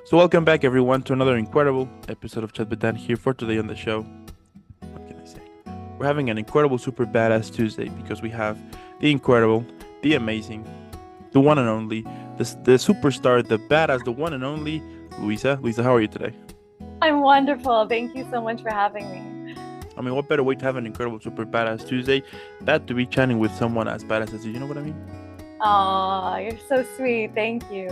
So welcome back everyone to another incredible episode of Chat with Dan here for today on the show. What can I say? We're having an incredible super badass Tuesday because we have the incredible, the amazing, the one and only, the superstar, the badass, the one and only Louisa. Louisa, how are you today? I'm wonderful. Thank you so much for having me. I mean, what better way to have an incredible super badass Tuesday than to be chatting with someone as badass as you? You know what I mean? Oh, you're so sweet. Thank you.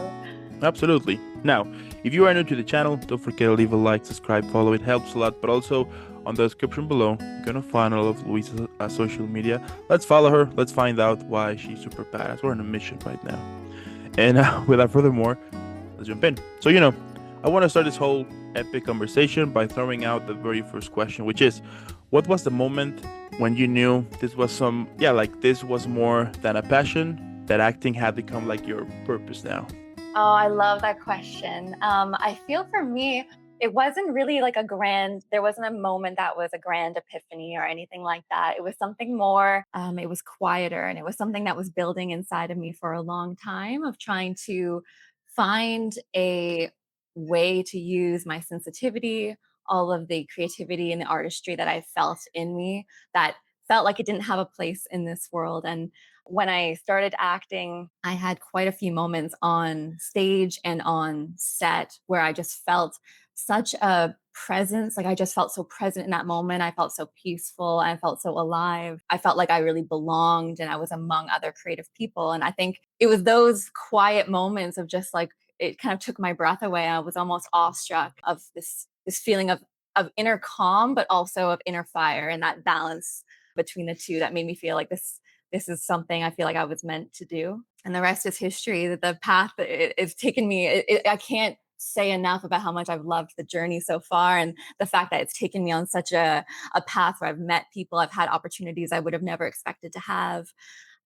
Absolutely. Now, if you are new to the channel, don't forget to leave a like, subscribe, follow. It helps a lot. But also on the description below, you're gonna find all of Luisa's social media. Let's follow her. Let's find out why she's super badass. We're on a mission right now. And without further more, let's jump in. So I want to start this whole epic conversation by throwing out the very first question, which is, what was the moment when you knew this was this was more than a passion, that acting had become like your purpose now? Oh, I love that question. I feel for me, it wasn't really like there wasn't a moment that was a grand epiphany or anything like that. It was something more, it was quieter, and it was something that was building inside of me for a long time, of trying to find a way to use my sensitivity, all of the creativity and the artistry that I felt in me that felt like it didn't have a place in this world. And when I started acting, I had quite a few moments on stage and on set where I just felt such a presence. Like I just felt so present in that moment. I felt so peaceful. I felt so alive. I felt like I really belonged and I was among other creative people. And I think it was those quiet moments of just like, it kind of took my breath away. I was almost awestruck of this feeling of inner calm, but also of inner fire, and that balance between the two that made me feel like this is something I feel like I was meant to do. And the rest is history. That the path that it's taken me, I can't say enough about how much I've loved the journey so far, and the fact that it's taken me on such a path where I've met people, I've had opportunities I would have never expected to have.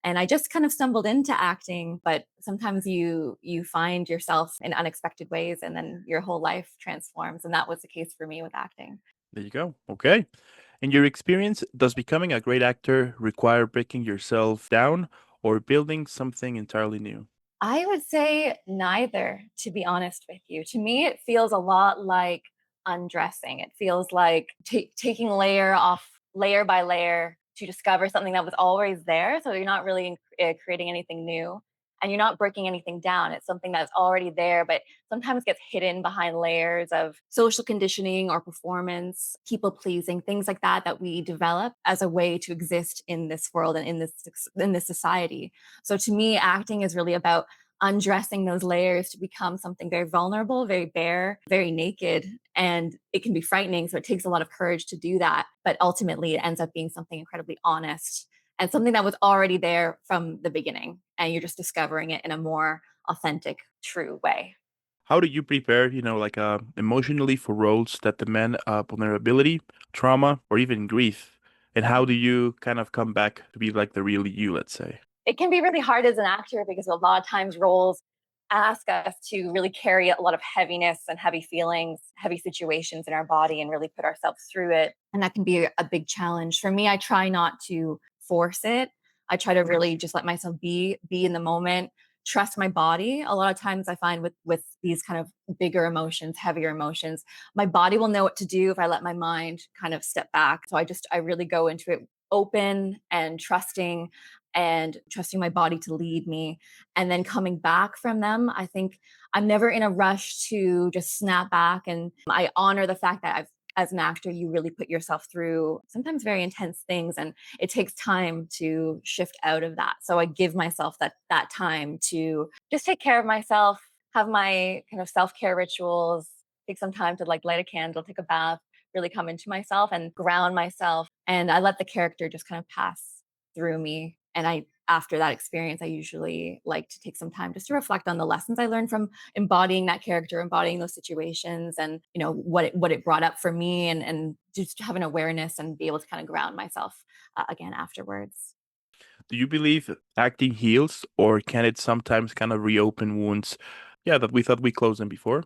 And I just kind of stumbled into acting, but sometimes you find yourself in unexpected ways, and then your whole life transforms. And that was the case for me with acting. There you go. Okay. In your experience, does becoming a great actor require breaking yourself down or building something entirely new? I would say neither, to be honest with you. To me, it feels a lot like undressing. It feels like taking layer by layer to discover something that was always there. So you're not really creating anything new, and you're not breaking anything down. It's something that's already there, but sometimes gets hidden behind layers of social conditioning or performance, people pleasing, things like that that we develop as a way to exist in this world and in this society. So to me, acting is really about undressing those layers to become something very vulnerable, very bare, very naked. And it can be frightening. So it takes a lot of courage to do that. But ultimately, it ends up being something incredibly honest and something that was already there from the beginning. And you're just discovering it in a more authentic, true way. How do you prepare, emotionally for roles that demand vulnerability, trauma, or even grief? And how do you kind of come back to be like the real you, let's say? It can be really hard as an actor because a lot of times roles ask us to really carry a lot of heaviness and heavy feelings, heavy situations in our body, and really put ourselves through it. And that can be a big challenge. For me, I try not to force it. I try to really just let myself be in the moment, trust my body. A lot of times I find with these kind of bigger emotions, heavier emotions, my body will know what to do if I let my mind kind of step back. So I really go into it open and trusting my body to lead me, and then coming back from them. I think I'm never in a rush to just snap back, and I honor the fact that as an actor, you really put yourself through sometimes very intense things, and it takes time to shift out of that. So I give myself that time to just take care of myself, have my kind of self-care rituals, take some time to like light a candle, take a bath, really come into myself and ground myself. And I let the character just kind of pass through me. And after that experience, I usually like to take some time just to reflect on the lessons I learned from embodying that character, embodying those situations, and what it brought up for me, and just have an awareness and be able to kind of ground myself again afterwards. Do you believe acting heals, or can it sometimes kind of reopen wounds, yeah, that we thought we closed them before?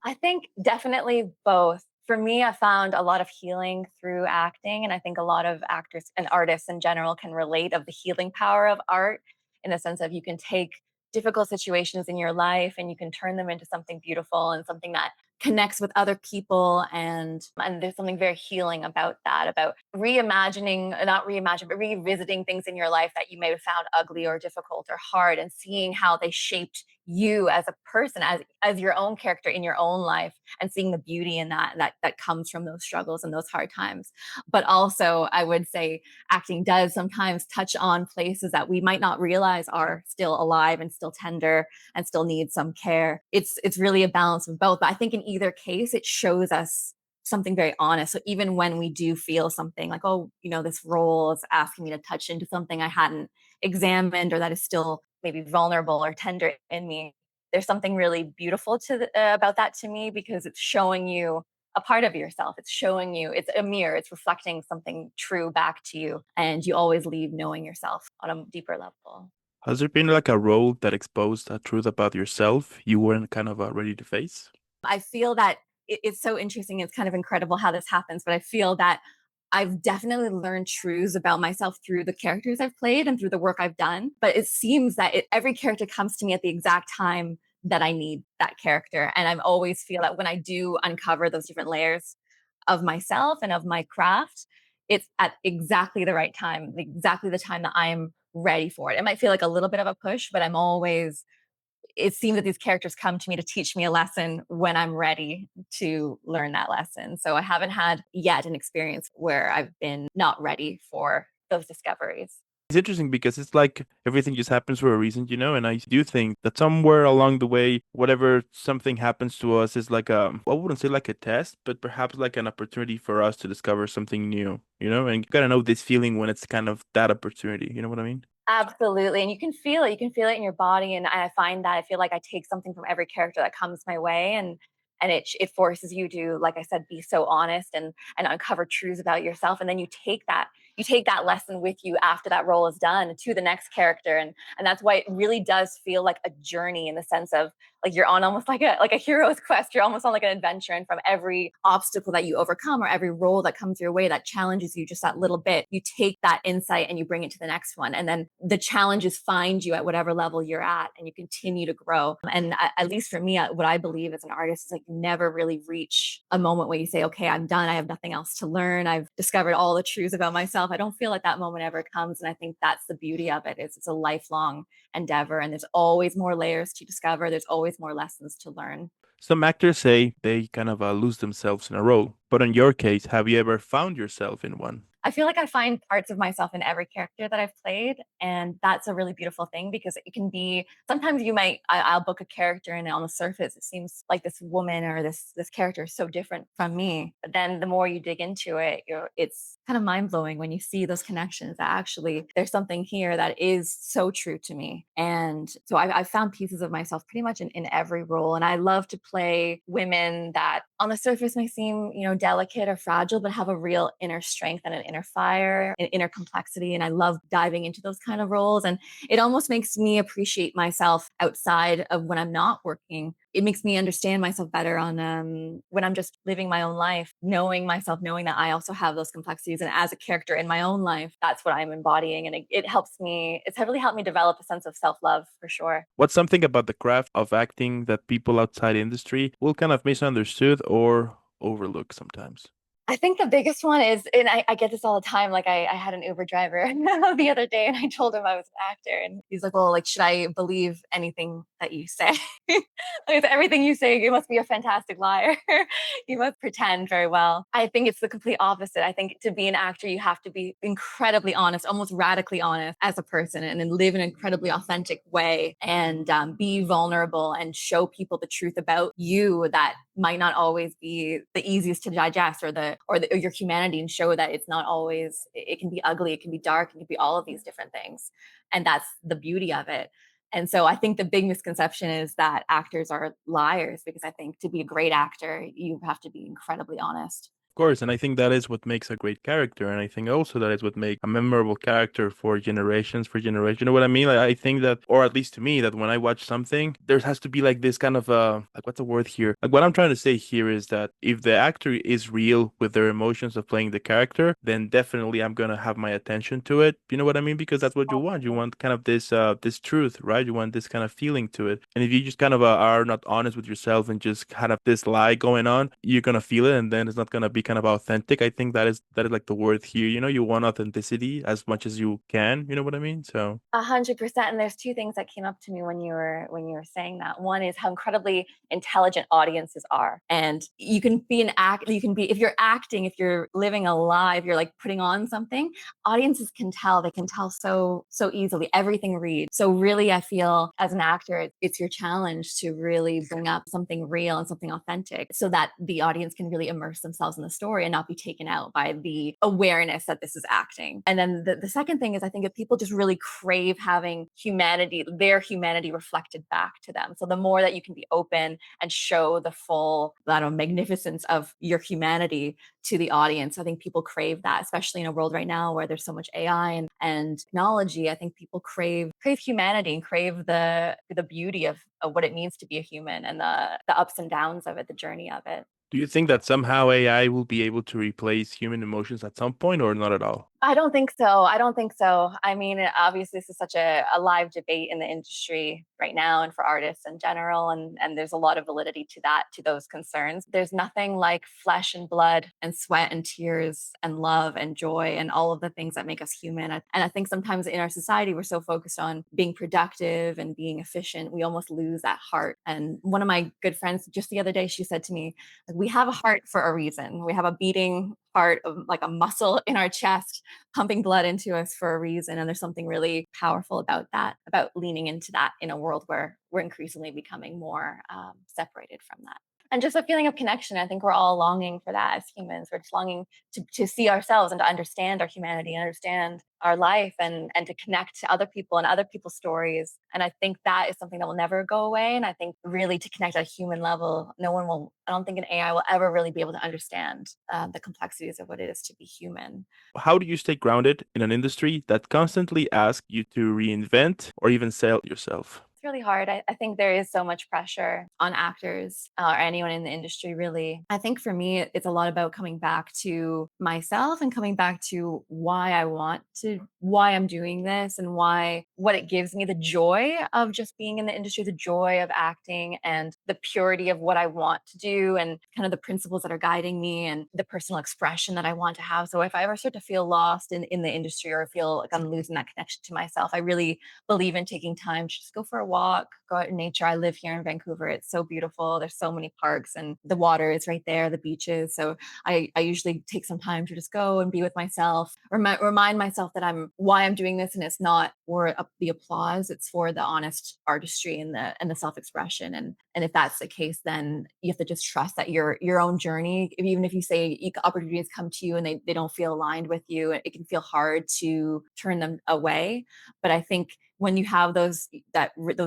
I think definitely both. For me, I found a lot of healing through acting, and I think a lot of actors and artists in general can relate of the healing power of art, in the sense of you can take difficult situations in your life, and you can turn them into something beautiful and something that connects with other people. And there's something very healing about that, about reimagining, not reimagine, but revisiting things in your life that you may have found ugly or difficult or hard, and seeing how they shaped you as a person, as your own character in your own life, and seeing the beauty in that comes from those struggles and those hard times. But also, I would say acting does sometimes touch on places that we might not realize are still alive and still tender and still need some care. It's really a balance of both. But I think in either case, it shows us something very honest. So even when we do feel something like, oh, this role is asking me to touch into something I hadn't examined, or that is still maybe vulnerable or tender in me, there's something really beautiful about that to me, because it's showing you a part of yourself. It's showing you, it's a mirror, it's reflecting something true back to you. And you always leave knowing yourself on a deeper level. Has there been like a role that exposed a truth about yourself you weren't kind of ready to face? I feel that it's so interesting. It's kind of incredible how this happens, but I feel that I've definitely learned truths about myself through the characters I've played and through the work I've done. But it seems that every character comes to me at the exact time that I need that character. And I always feel that when I do uncover those different layers of myself and of my craft, it's at exactly the right time, exactly the time that I'm ready for it. It might feel like a little bit of a push, but it seems that these characters come to me to teach me a lesson when I'm ready to learn that lesson. So I haven't had yet an experience where I've been not ready for those discoveries. It's interesting because it's like everything just happens for a reason, you know? And I do think that somewhere along the way, whatever something happens to us is like I wouldn't say like a test, but perhaps like an opportunity for us to discover something new, you know? And you gotta know this feeling when it's kind of that opportunity, you know what I mean? Absolutely. And you can feel it. You can feel it in your body. And I find that I feel like I take something from every character that comes my way. And it forces you to, like I said, be so honest and uncover truths about yourself. And then you take that lesson with you after that role is done to the next character. And that's why it really does feel like a journey, in the sense of like you're on almost like a hero's quest. You're almost on like an adventure. And from every obstacle that you overcome, or every role that comes your way that challenges you just that little bit, you take that insight and you bring it to the next one. And then the challenges find you at whatever level you're at, and you continue to grow. And at least for me, what I believe as an artist is like you never really reach a moment where you say, okay, I'm done. I have nothing else to learn. I've discovered all the truths about myself. I don't feel like that moment ever comes. And I think that's the beauty of it, is it's a lifelong endeavor, and there's always more layers to discover. There's always more lessons to learn. Some actors say they kind of lose themselves in a role, but in your case, have you ever found yourself in one? I feel like I find parts of myself in every character that I've played, and that's a really beautiful thing, because it can be sometimes I'll book a character and on the surface it seems like this woman or this character is so different from me, but then the more you dig into it, it's kind of mind blowing when you see those connections, that actually there's something here that is so true to me. And so I've found pieces of myself pretty much in every role, and I love to play women that on the surface may seem delicate or fragile, but have a real inner strength and an inner fire and inner complexity. And I love diving into those kind of roles. And it almost makes me appreciate myself outside of when I'm not working. It makes me understand myself better on when I'm just living my own life, knowing myself, knowing that I also have those complexities. And as a character in my own life, that's what I'm embodying. And it helps me, it's really helped me develop a sense of self love for sure. What's something about the craft of acting that people outside industry will kind of misunderstood or overlook sometimes? I think the biggest one is, and I get this all the time. Like I had an Uber driver the other day, and I told him I was an actor, and he's like, "Well, like, should I believe anything that you say? Like, everything you say, you must be a fantastic liar. You must pretend very well." I think it's the complete opposite. I think to be an actor, you have to be incredibly honest, almost radically honest as a person, and then live in an incredibly authentic way, and be vulnerable and show people the truth about you that might not always be the easiest to digest, or your humanity, and show that it's not always, it can be ugly, it can be dark, it can be all of these different things, and that's the beauty of it. And so I think the big misconception is that actors are liars, because I think to be a great actor you have to be incredibly honest. course, and I think that is what makes a great character, and I think also that is what makes a memorable character for generations, for generation. You know what I mean? Like I think that, or at least to me, that when I watch something, there has to be like this kind of like what's the word here? Like what I'm trying to say here is that if the actor is real with their emotions of playing the character, then definitely I'm gonna have my attention to it. You know what I mean? Because that's what you want. You want kind of this truth, right? You want this kind of feeling to it. And if you just kind of are not honest with yourself and just kind of this lie going on, you're gonna feel it, and then it's not gonna be kind of authentic. I think that is like the word here. You know, you want authenticity as much as you can. You know what I mean? So. 100%. And there's two things that came up to me when you were saying that. One is how incredibly intelligent audiences are, and you can be an act. You can be if you're acting, if you're living a lie, if you're like putting on something. Audiences can tell. They can tell so easily. Everything reads. So really, I feel as an actor, it's your challenge to really bring up something real and something authentic, so that the audience can really immerse themselves in the story and not be taken out by the awareness that this is acting. And then the second thing is, I think if people just really crave having humanity, their humanity reflected back to them. So the more that you can be open and show the full, I don't know, magnificence of your humanity to the audience, I think people crave that, especially in a world right now where there's so much AI and technology. I think people crave humanity and crave the beauty of what it means to be a human, and the ups and downs of it, the journey of it. Do you think that somehow AI will be able to replace human emotions at some point or not at all? I don't think so. I don't think so. I mean, obviously, this is such a live debate in the industry right now and for artists in general. And there's a lot of validity to that, to those concerns. There's nothing like flesh and blood and sweat and tears and love and joy and all of the things that make us human. And I think sometimes in our society, we're so focused on being productive and being efficient, we almost lose that heart. And one of my good friends just the other day, she said to me, like, we have a heart for a reason. We have a beating heart, of like a muscle in our chest pumping blood into us for a reason. And there's something really powerful about that, about leaning into that in a world where we're increasingly becoming more separated from that. And just a feeling of connection. I think we're all longing for that as humans. We're just longing to see ourselves and to understand our humanity and understand our life, and to connect to other people and other people's stories. And I think that is something that will never go away. And I think really to connect at a human level, no one will, I don't think an AI will ever really be able to understand the complexities of what it is to be human. How do you stay grounded in an industry that constantly asks you to reinvent or even sell yourself? It's really hard. I think there is so much pressure on actors or anyone in the industry, really. I think for me, it's a lot about coming back to myself and coming back to why I'm doing this, and what it gives me, the joy of just being in the industry, the joy of acting, and the purity of what I want to do, and kind of the principles that are guiding me, and the personal expression that I want to have. So if I ever start to feel lost in the industry, or feel like I'm losing that connection to myself, I really believe in taking time to just go for a walk, go out in nature. I live here in Vancouver. It's so beautiful. There's so many parks, and the water is right there, the beaches. So I usually take some time to just go and be with myself, remind myself that why I'm doing this, and it's not for the applause. It's for the honest artistry and the self-expression. And if that's the case, then you have to just trust that your own journey, even if you say opportunities come to you and they don't feel aligned with you, it can feel hard to turn them away. But I think when you have those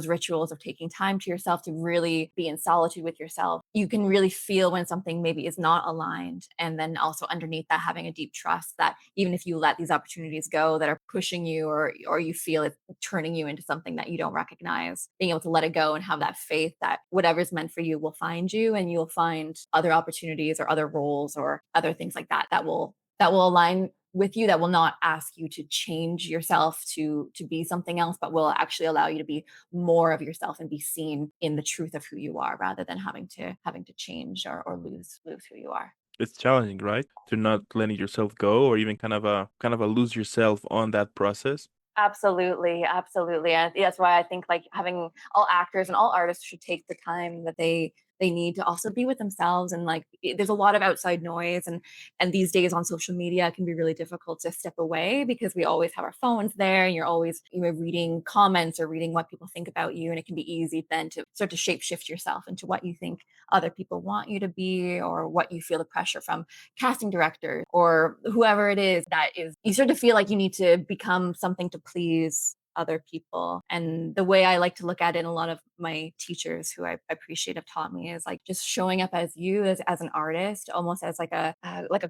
rituals of taking time to yourself to really be in solitude with yourself, you can really feel when something maybe is not aligned. And then also underneath that, having a deep trust that even if you let these opportunities go that are pushing you, or you feel it turning you into something that you don't recognize, being able to let it go and have that faith that whatever's meant for you will find you, and you'll find other opportunities or other roles or other things like that will align with you, that will not ask you to change yourself to be something else, but will actually allow you to be more of yourself and be seen in the truth of who you are, rather than having to change, or lose who you are. It's challenging, right? To not letting yourself go or even kind of a lose yourself on that process. Absolutely, absolutely. And that's why I think like having all actors and all artists should take the time that they need to also be with themselves. And like there's a lot of outside noise, and these days on social media it can be really difficult to step away, because we always have our phones there, and you're always reading comments or reading what people think about you, and it can be easy then to start to shape shift yourself into what you think other people want you to be, or what you feel the pressure from casting director or whoever it is, that is, you start to feel like you need to become something to please other people. And the way I like to look at it, and a lot of my teachers who I appreciate have taught me, is like just showing up as you, as an artist, almost as like a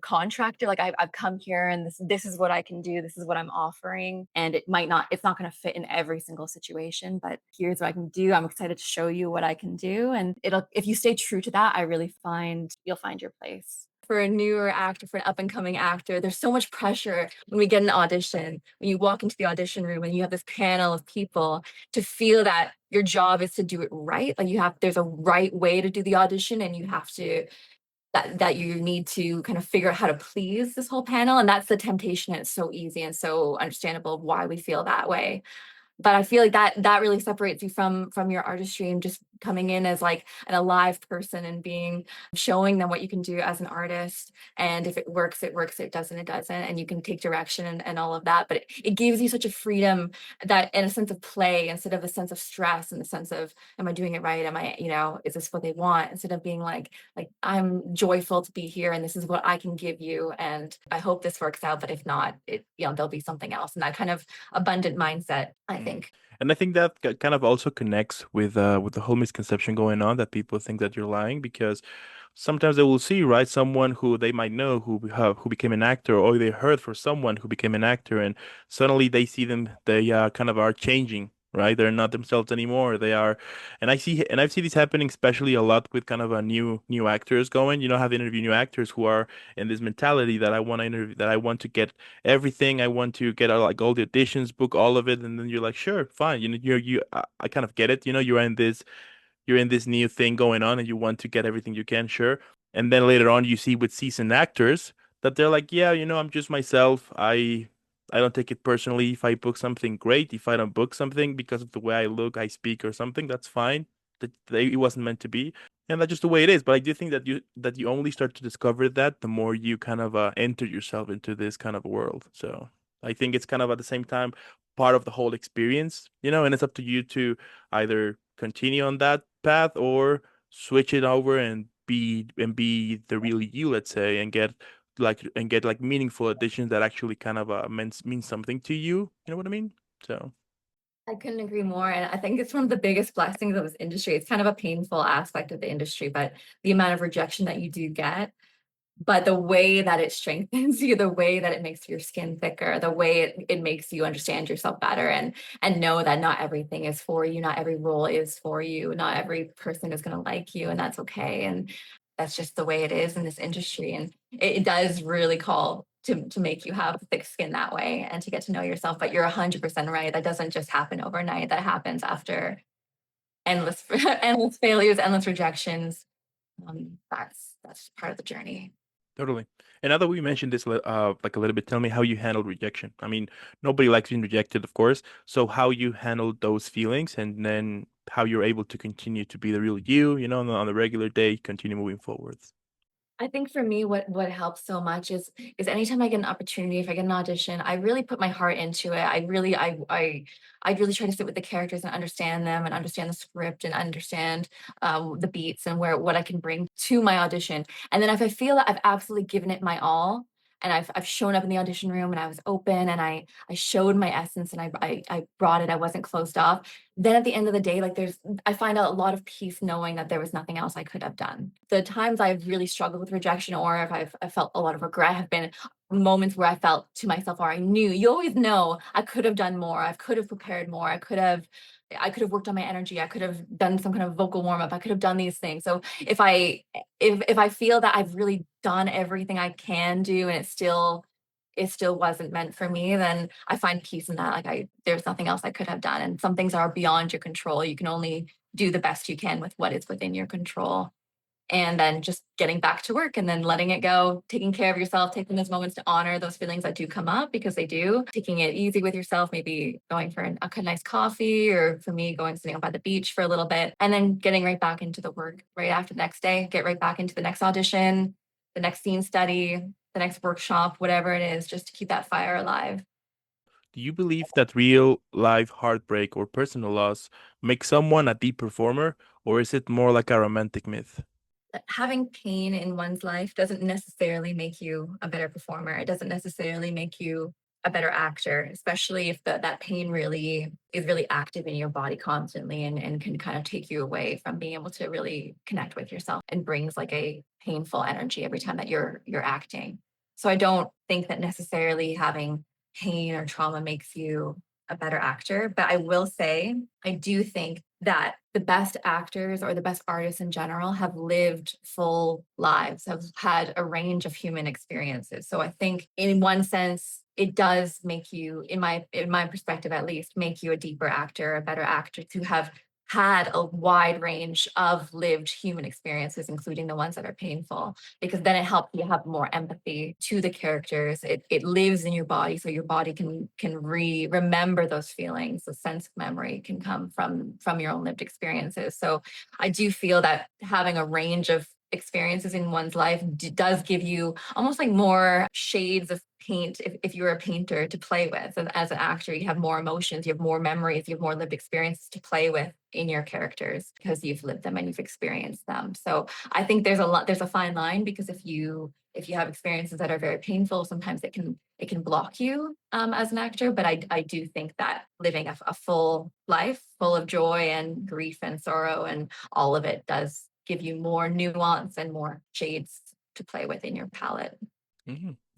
contractor. Like I've come here and this is what I can do. This is what I'm offering. And it's not going to fit in every single situation, but here's what I can do. I'm excited to show you what I can do. And if you stay true to that, I really find you'll find your place. For a newer actor, for an up and coming actor, there's so much pressure when we get an audition, when you walk into the audition room and you have this panel of people, to feel that your job is to do it right. Like there's a right way to do the audition, and you have to, that you need to kind of figure out how to please this whole panel. And that's the temptation. And it's so easy and so understandable why we feel that way. But I feel like that really separates you from your artistry, and just coming in as like an alive person and showing them what you can do as an artist. And if it works, it works. It doesn't, it doesn't. And you can take direction and all of that. But it gives you such a freedom, that and a sense of play, instead of a sense of stress, and the sense of, am I doing it right? Am I, is this what they want? Instead of being like I'm joyful to be here and this is what I can give you. And I hope this works out. But if not, there'll be something else. And that kind of abundant mindset, I Mm. think. And I think that kind of also connects with the whole misconception going on, that people think that you're lying, because sometimes they will see, right, someone who they might know who became an actor, or they heard for someone who became an actor, and suddenly they see them, they kind of are changing, right? They're not themselves anymore. They are, and I've seen this happening especially a lot with kind of a new actors going. Have interview new actors who are in this mentality that I want to interview, that I want to get everything. I want to get like all the auditions, book all of it, and then you're like, sure, fine. I kind of get it. You're in this new thing going on and you want to get everything you can, sure. And then later on, you see with seasoned actors that they're like, yeah, I'm just myself. I don't take it personally if I book something, great. If I don't book something because of the way I look, I speak or something, that's fine. It wasn't meant to be. And that's just the way it is. But I do think that you only start to discover that the more you kind of enter yourself into this kind of world. So I think it's kind of at the same time part of the whole experience, and it's up to you to either continue on that path or switch it over and be the real you, let's say, and get like meaningful additions that actually kind of mean something to you. You know what I mean? So I couldn't agree more. And I think it's one of the biggest blessings of this industry. It's kind of a painful aspect of the industry, but the amount of rejection that you do get, but the way that it strengthens you, the way that it makes your skin thicker, the way it makes you understand yourself better, and know that not everything is for you, not every role is for you, not every person is going to like you, and that's okay. And that's just the way it is in this industry. And it does really call to make you have thick skin that way and to get to know yourself. But you're 100% right. That doesn't just happen overnight. That happens after endless endless failures, endless rejections. That's part of the journey. totally. And now that we mentioned this like a little bit, tell me how you handled rejection. I mean, nobody likes being rejected, of course. So how you handled those feelings, and then how you're able to continue to be the real you, on the regular day, continue moving forwards. I think for me, what helps so much is anytime I get an opportunity, if I get an audition, I really put my heart into it. I really try to sit with the characters and understand them, and understand the script, and understand the beats, and what I can bring to my audition. And then if I feel that I've absolutely given it my all, and I've shown up in the audition room and I was open, and I showed my essence, and I brought it. I wasn't closed off. Then at the end of the day, like I find out a lot of peace knowing that there was nothing else I could have done. The times I've really struggled with rejection, or if I felt a lot of regret, have been moments where I felt to myself, or I knew, you always know, I could have done more. I could have prepared more. I could have worked on my energy. I could have done some kind of vocal warm up. I could have done these things. So if I feel that I've really done everything I can do, and it still wasn't meant for me, then I find peace in that. Like there's nothing else I could have done. And some things are beyond your control. You can only do the best you can with what is within your control. And then just getting back to work, and then letting it go, taking care of yourself, taking those moments to honor those feelings that do come up, because they do, taking it easy with yourself, maybe going for a nice coffee, or for me, going sitting by the beach for a little bit, and then getting right back into the work right after the next day, get right back into the next audition, the next scene study, the next workshop, whatever it is, just to keep that fire alive. Do you believe that real life heartbreak or personal loss makes someone a deep performer, or is it more like a romantic myth? Having pain in one's life doesn't necessarily make you a better performer. It doesn't necessarily make you a better actor, especially if that pain really is really active in your body constantly, and can kind of take you away from being able to really connect with yourself, and brings like a painful energy every time that you're acting. So I don't think that necessarily having pain or trauma makes you a better actor. But I will say, I do think that the best actors or the best artists in general have lived full lives, have had a range of human experiences. So I think in one sense, it does make you, in my perspective at least, make you a deeper actor, a better actor to have had a wide range of lived human experiences, including the ones that are painful, because then it helps you have more empathy to the characters. It lives in your body, so your body can remember those feelings. The sense of memory can come from your own lived experiences. So I do feel that having a range of experiences in one's life does give you almost like more shades of paint, if you're a painter, to play with. And as an actor, you have more emotions, you have more memories, you have more lived experiences to play with in your characters because you've lived them and you've experienced them. So I think there's a fine line, because if you have experiences that are very painful, sometimes it can block you as an actor. But I do think that living a full life full of joy and grief and sorrow and all of it does give you more nuance and more shades to play with in your palette.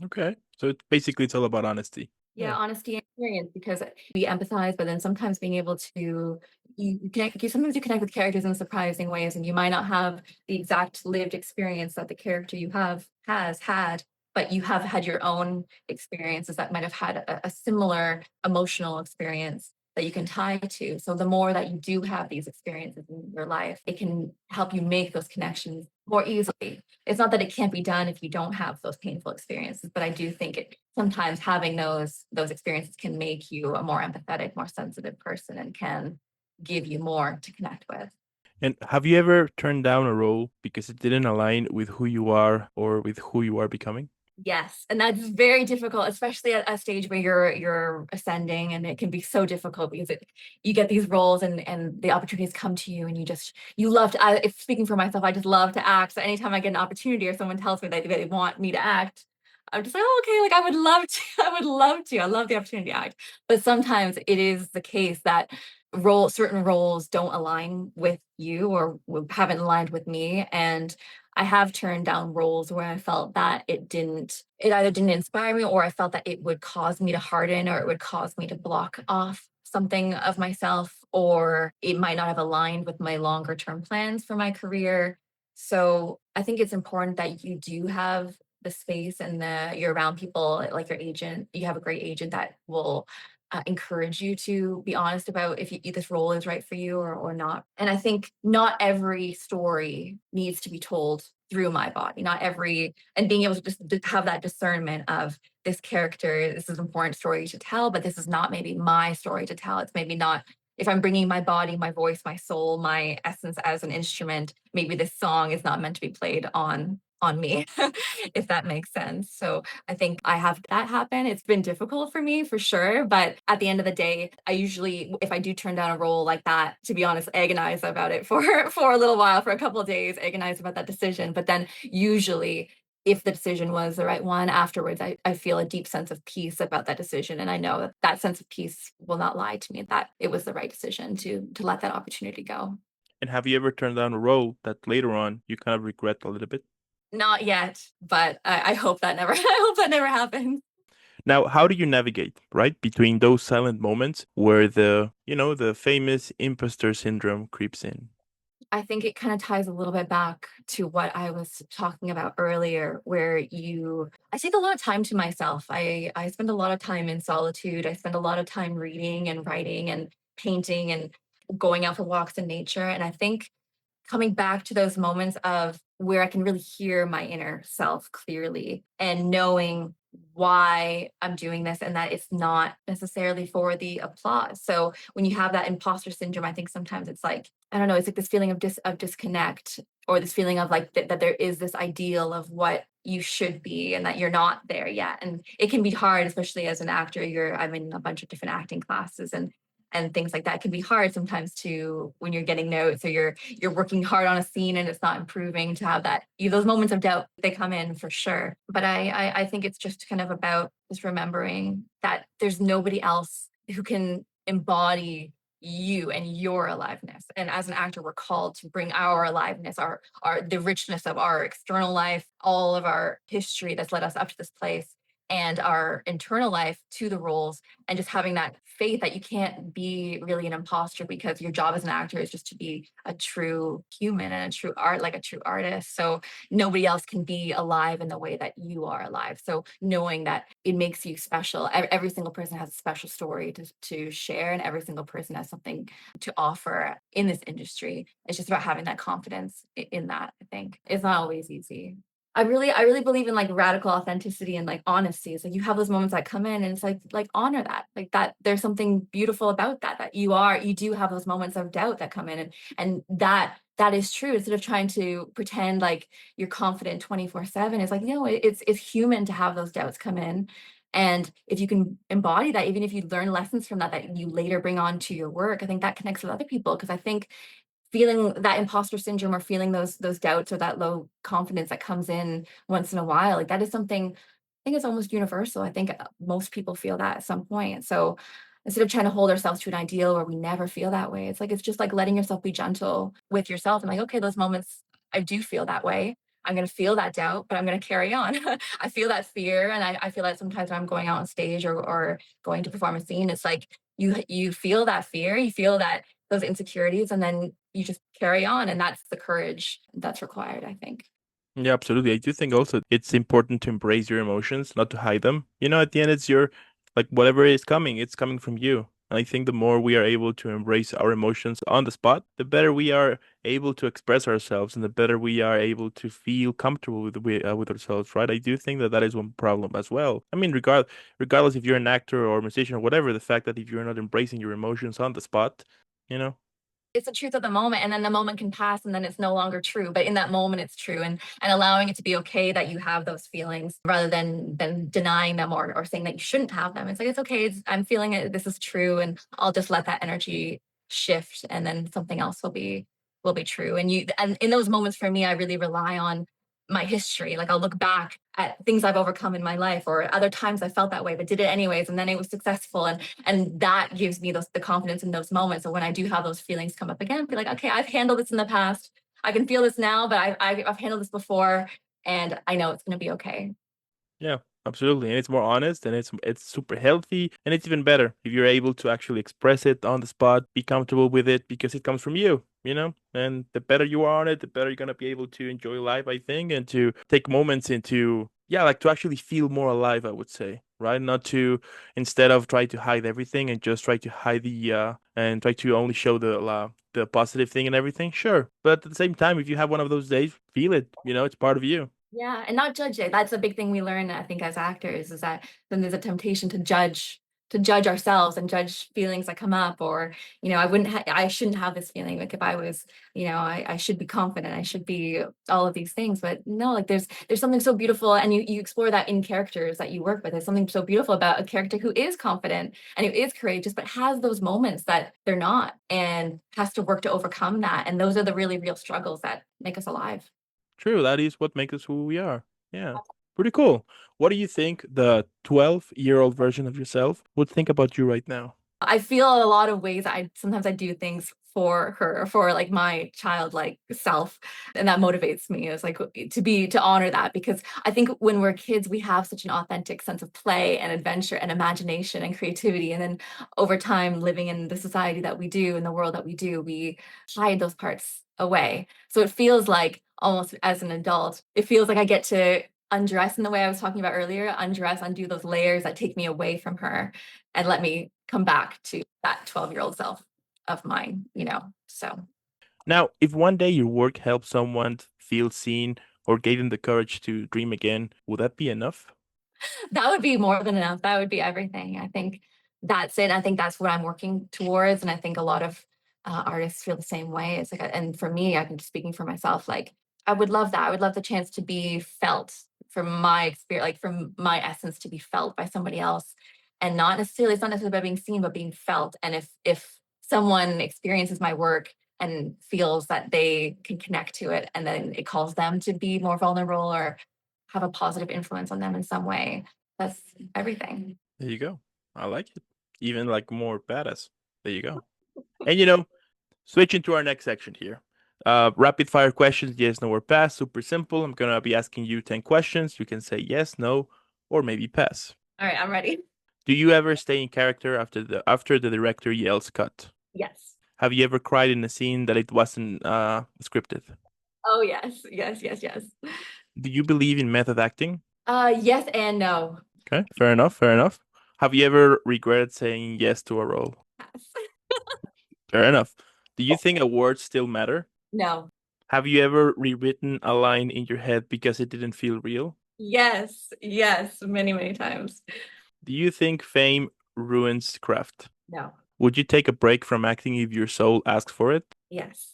Okay. So basically, it's all about honesty. Yeah, Yeah. honesty and experience, because we empathize, but then sometimes being able to sometimes you connect with characters in surprising ways, and you might not have the exact lived experience that the character you have has had, but you have had your own experiences that might have had a similar emotional experience that you can tie to. So the more that you do have these experiences in your life, it can help you make those connections more easily. It's not that it can't be done if you don't have those painful experiences, but I do think it sometimes having those experiences can make you a more empathetic, more sensitive person, and can give you more to connect with. And have you ever turned down a role because it didn't align with who you are or with who you are becoming? Yes, and that's very difficult, especially at a stage where you're ascending, and it can be so difficult because you get these roles, and the opportunities come to you, and you love to. If speaking for myself, I just love to act. So anytime I get an opportunity or someone tells me that they want me to act, I'm just like, oh, okay, like I would love to. I would love to. I love the opportunity to act. But sometimes it is the case that certain roles don't align with you, or haven't aligned with me, and I have turned down roles where I felt that it either didn't inspire me, or I felt that it would cause me to harden, or it would cause me to block off something of myself, or it might not have aligned with my longer term plans for my career. So I think it's important that you do have the space, and you're around people like your agent. You have a great agent that will encourage you to be honest about if this role is right for you, or not. And I think not every story needs to be told through my body. Not every, and being able to just have that discernment of this character, this is an important story to tell, but this is not maybe my story to tell. It's maybe not, if I'm bringing my body, my voice, my soul, my essence as an instrument, maybe this song is not meant to be played on me, if that makes sense. So I think I have that happen. It's been difficult for me for sure. But at the end of the day, I usually, if I do turn down a role like that, to be honest, agonize about it for for a little while, for a couple of days, agonize about that decision. But then usually, if the decision was the right one afterwards, I feel a deep sense of peace about that decision. And I know that that sense of peace will not lie to me, that it was the right decision to let that opportunity go. And have you ever turned down a role that later on you kind of regret a little bit? Not yet, but I hope that never I hope that never happens. Now, how do you navigate, right, between those silent moments where the famous imposter syndrome creeps in? I think it kind of ties a little bit back to what I was talking about earlier, where I take a lot of time to myself. I spend a lot of time in solitude. I spend a lot of time reading and writing and painting and going out for walks in nature. And I think coming back to those moments of where I can really hear my inner self clearly, and knowing why I'm doing this, and that it's not necessarily for the applause. So when you have that imposter syndrome, I think sometimes it's like, I don't know, it's like this feeling of disconnect, or this feeling of like that there is this ideal of what you should be, and that you're not there yet. And it can be hard, especially as an actor. I'm in a bunch of different acting classes, and things like that. It can be hard sometimes to when you're getting notes or you're working hard on a scene and it's not improving to have that those moments of doubt they come in for sure. But I think it's just kind of about just remembering that there's nobody else who can embody you and your aliveness. And as an actor, we're called to bring our aliveness, our the richness of our external life, all of our history that's led us up to this place, and our internal life to the roles, and just having that faith that you can't be really an imposter because your job as an actor is just to be a true human and a true art, like a true artist. So nobody else can be alive in the way that you are alive. So knowing that it makes you special. Every single person has a special story to share, and every single person has something to offer in this industry. It's just about having that confidence in that, I think. It's not always easy. I really believe in like radical authenticity and like honesty. It's like you have those moments that come in and it's like honor that. Like that there's something beautiful about that, that you do have those moments of doubt that come in, and that is true. Instead of trying to pretend like you're confident 24/7, it's like, no, it's human to have those doubts come in. And if you can embody that, even if you learn lessons from that that you later bring on to your work, I think that connects with other people. Because I think feeling that imposter syndrome or feeling those doubts or that low confidence that comes in once in a while, like that is something I think it's almost universal. I think most people feel that at some point. So instead of trying to hold ourselves to an ideal where we never feel that way, it's just like letting yourself be gentle with yourself and like, okay, those moments I do feel that way. I'm going to feel that doubt, but I'm going to carry on. I feel that fear. And I feel that sometimes when I'm going out on stage or going to perform a scene, it's like you feel that fear, you feel that those insecurities, and then you just carry on. And that's the courage that's required, I think. Yeah, absolutely. I do think also it's important to embrace your emotions, not to hide them. At the end, it's your, like, whatever is coming, it's coming from you. And I think the more we are able to embrace our emotions on the spot, the better we are able to express ourselves and the better we are able to feel comfortable with ourselves, right? I do think that that is one problem as well. I mean, regardless if you're an actor or musician or whatever, the fact that if you're not embracing your emotions on the spot, you know, It's the truth of the moment, and then the moment can pass and then it's no longer true, but in that moment it's true. And allowing it to be okay that you have those feelings rather than denying them or saying that you shouldn't have them. It's like it's okay, I'm feeling it, this is true, and I'll just let that energy shift, and then something else will be true. And in those moments for me, I really rely on my history. Like I'll look back at things I've overcome in my life or other times I felt that way but did it anyways, and then it was successful. And that gives me the confidence in those moments. So when I do have those feelings come up again, be like, okay, I've handled this in the past. I can feel this now, but I've handled this before, and I know it's going to be okay. yeah, absolutely. And it's more honest and it's super healthy and it's even better if you're able to actually express it on the spot, be comfortable with it because it comes from you. And the better you are on it, the better you're gonna be able to enjoy life, I think, and to take moments into yeah, like to actually feel more alive, I would say. Right? Not to instead of try to hide everything and just try to hide the and try to only show the positive thing and everything, sure. But at the same time, if you have one of those days, feel it. It's part of you. Yeah, and not judge it. That's a big thing we learn, I think, as actors, is that then there's a temptation to judge ourselves and judge feelings that come up, or I shouldn't have this feeling. Like if I was, I should be confident. I should be all of these things. But no, like there's something so beautiful, and you explore that in characters that you work with. There's something so beautiful about a character who is confident and who is courageous, but has those moments that they're not, and has to work to overcome that. And those are the really real struggles that make us alive. True, that is what makes us who we are. Yeah. Pretty cool. What do you think the 12-year-old version of yourself would think about you right now? I feel a lot of ways I sometimes I do things for her, for like my childlike self. And that motivates me is like to honor that, because I think when we're kids, we have such an authentic sense of play and adventure and imagination and creativity. And then over time, living in the society that we do, in the world that we do, we hide those parts away. So it feels like almost as an adult, it feels like I get to undress in the way I was talking about earlier, undress, undo those layers that take me away from her and let me come back to that 12-year-old self of mine. So Now, if one day your work helped someone feel seen or gave them the courage to dream again, would that be enough? that would be more than enough. That would be everything. I think that's it. I think that's what I'm working towards. And I think a lot of artists feel the same way. It's like, and for me, I'm just speaking for myself. Like, I would love that. I would love the chance to be felt from my experience, like from my essence to be felt by somebody else. and not necessarily, it's not necessarily about being seen, but being felt. And if someone experiences my work and feels that they can connect to it, and then it calls them to be more vulnerable or have a positive influence on them in some way, that's everything. There you go. I like it. Even like more badass. There you go. And switching to our next section here. Rapid fire questions, yes, no, or pass. Super simple. I'm gonna be asking you 10 questions. You can say yes, no, or maybe pass. All right, I'm ready. Do you ever stay in character after the director yells cut? Yes. Have you ever cried in a scene that it wasn't scripted? Oh, yes, yes, yes, yes. Do you believe in method acting? Yes and no. Okay, fair enough, fair enough. Have you ever regretted saying yes to a role? Yes. Fair enough. Do you think awards still matter? No. Have you ever rewritten a line in your head because it didn't feel real? Yes, yes, many, many times. Do you think fame ruins craft? No. Would you take a break from acting if your soul asks for it? Yes.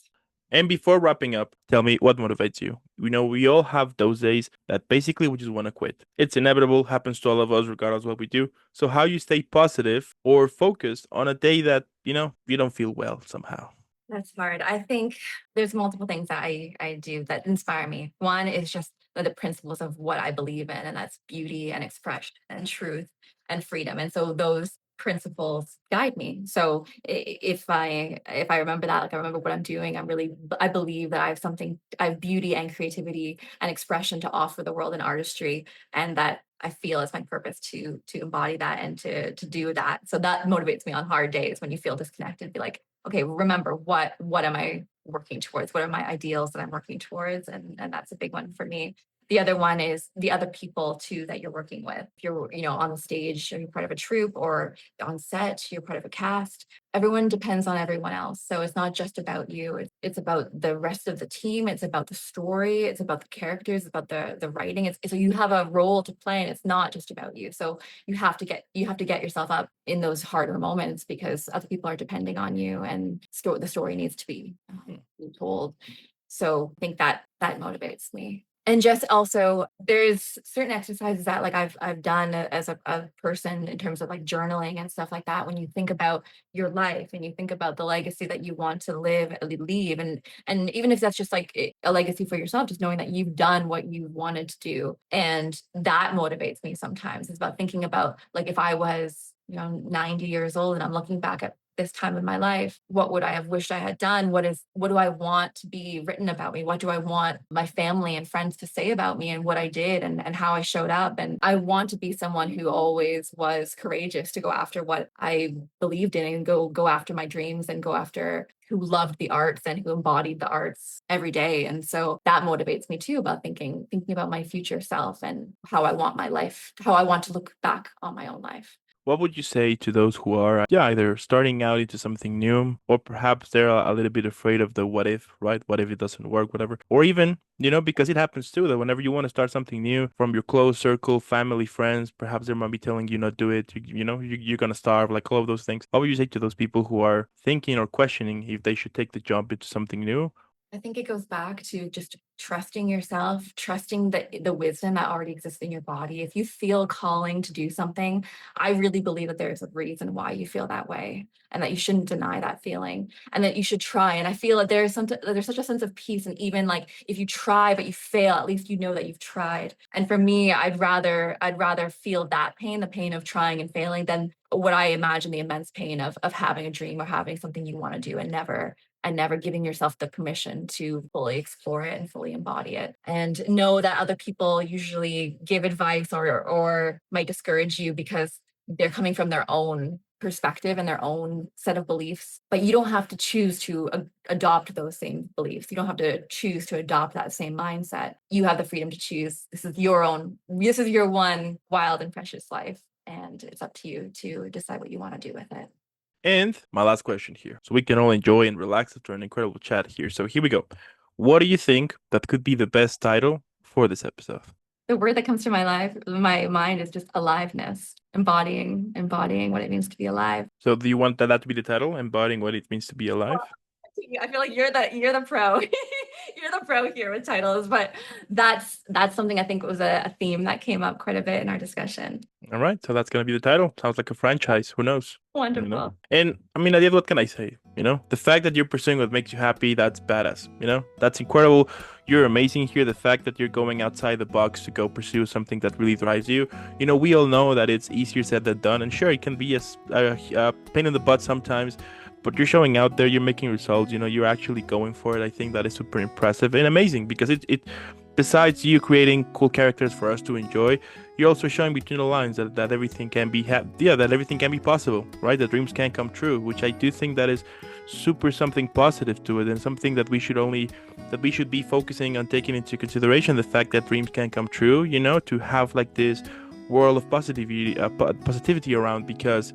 And before wrapping up, tell me what motivates you. We know we all have those days that basically we just want to quit. It's inevitable, happens to all of us, regardless of what we do. So, how you stay positive or focused on a day that, you don't feel well somehow? That's hard. I think there's multiple things that I do that inspire me. One is just the principles of what I believe in, and that's beauty and expression and truth and freedom. And so those principles guide me. So if I remember that, like I remember what I'm doing, I believe that I have beauty and creativity and expression to offer the world in artistry, and that I feel it's my purpose to embody that and to do that. So that motivates me on hard days when you feel disconnected. Be like, okay, remember what am I working towards? What are my ideals that I'm working towards? And that's a big one for me. The other one is the other people too that you're working with. If you're, on the stage, you're part of a troupe, or on set, you're part of a cast. Everyone depends on everyone else. So it's not just about you. It's about the rest of the team. It's about the story. It's about the characters. It's about the writing. So you have a role to play, and it's not just about you. So you have to get yourself up in those harder moments because other people are depending on you, and the story needs to be told. So I think that motivates me. And just also, there's certain exercises that like I've done as a person in terms of like journaling and stuff like that. When you think about your life and you think about the legacy that you want to leave, and even if that's just like a legacy for yourself, just knowing that you've done what you wanted to do, and that motivates me sometimes. It's about thinking about like if I was 90 years old and I'm looking back at this time in my life, what would I have wished I had done? What do I want to be written about me? What do I want my family and friends to say about me and what I did and how I showed up? And I want to be someone who always was courageous to go after what I believed in, and go after my dreams, and go after who loved the arts and who embodied the arts every day. And so that motivates me too, about thinking about my future self and how I want my life, how I want to look back on my own life. What would you say to those who are, either starting out into something new, or perhaps they're a little bit afraid of the what if, right? What if it doesn't work, whatever. Or even, because it happens too, that whenever you want to start something new from your close circle, family, friends, perhaps they might be telling you not do it, you're going to starve, like all of those things. What would you say to those people who are thinking or questioning if they should take the jump into something new? I think it goes back to just trusting yourself, trusting the wisdom that already exists in your body. If you feel calling to do something, I really believe that there's a reason why you feel that way, and that you shouldn't deny that feeling, and that you should try. And I feel that there's such a sense of peace, and even like if you try but you fail, at least you know that you've tried. And for me, I'd rather feel that pain, the pain of trying and failing, than what I imagine the immense pain of having a dream or having something you want to do and never giving yourself the permission to fully explore it and fully embody it. And know that other people usually give advice or might discourage you because they're coming from their own perspective and their own set of beliefs. But you don't have to choose to adopt those same beliefs. You don't have to choose to adopt that same mindset. You have the freedom to choose. This is your one wild and precious life. And it's up to you to decide what you want to do with it. And my last question here, so we can all enjoy and relax after an incredible chat here. So here we go. What do you think that could be the best title for this episode? The word that comes to my mind is just aliveness, embodying what it means to be alive. So do you want that to be the title, embodying what it means to be alive? I feel like you're the pro. You're the pro here with titles, but that's something I think was a theme that came up quite a bit in our discussion. All right, so that's gonna be the title. Sounds like a franchise. Who knows? Wonderful. And I mean, at the end, what can I say? The fact that you're pursuing what makes you happy, that's badass. That's incredible. You're amazing here. The fact that you're going outside the box to go pursue something that really drives you. We all know that it's easier said than done, and sure, it can be a pain in the butt sometimes. But you're showing out there, you're making results, you're actually going for it. I think that is super impressive and amazing because it besides you creating cool characters for us to enjoy, you're also showing between the lines that everything can be that everything can be possible, right? That dreams can come true, which I do think that is super something positive to it, and something that we should be focusing on, taking into consideration the fact that dreams can come true, to have like this world of positivity around, because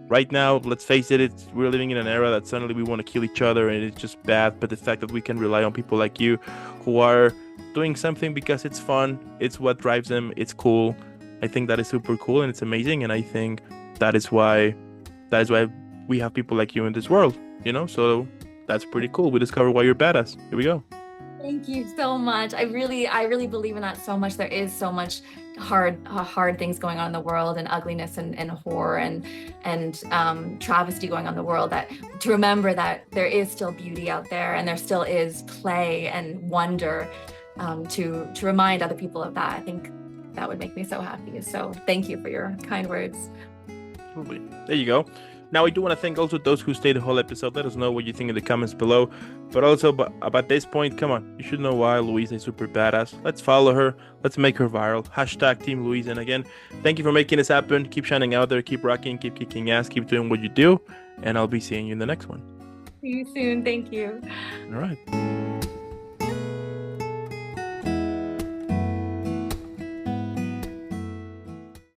right now, let's face it, we're living in an era that suddenly we want to kill each other and it's just bad. But the fact that we can rely on people like you who are doing something because it's fun, it's what drives them, it's cool. I think that is super cool and it's amazing. And I think that is why we have people like you in this world, So that's pretty cool. We discovered why you're badass. Here we go. Thank you so much. I really believe in that so much. There is so much hard things going on in the world, and ugliness and horror and travesty going on in the world, that to remember that there is still beauty out there, and there still is play and wonder, to remind other people of that. I think that would make me so happy. So thank you for your kind words. Absolutely. There you go. Now, I do want to thank also those who stayed the whole episode. Let us know what you think in the comments below. But also, about this point, come on, you should know why Louisa is super badass. Let's follow her. Let's make her viral. # Team Louisa. And again, thank you for making this happen. Keep shining out there. Keep rocking. Keep kicking ass. Keep doing what you do. And I'll be seeing you in the next one. See you soon. Thank you. All right.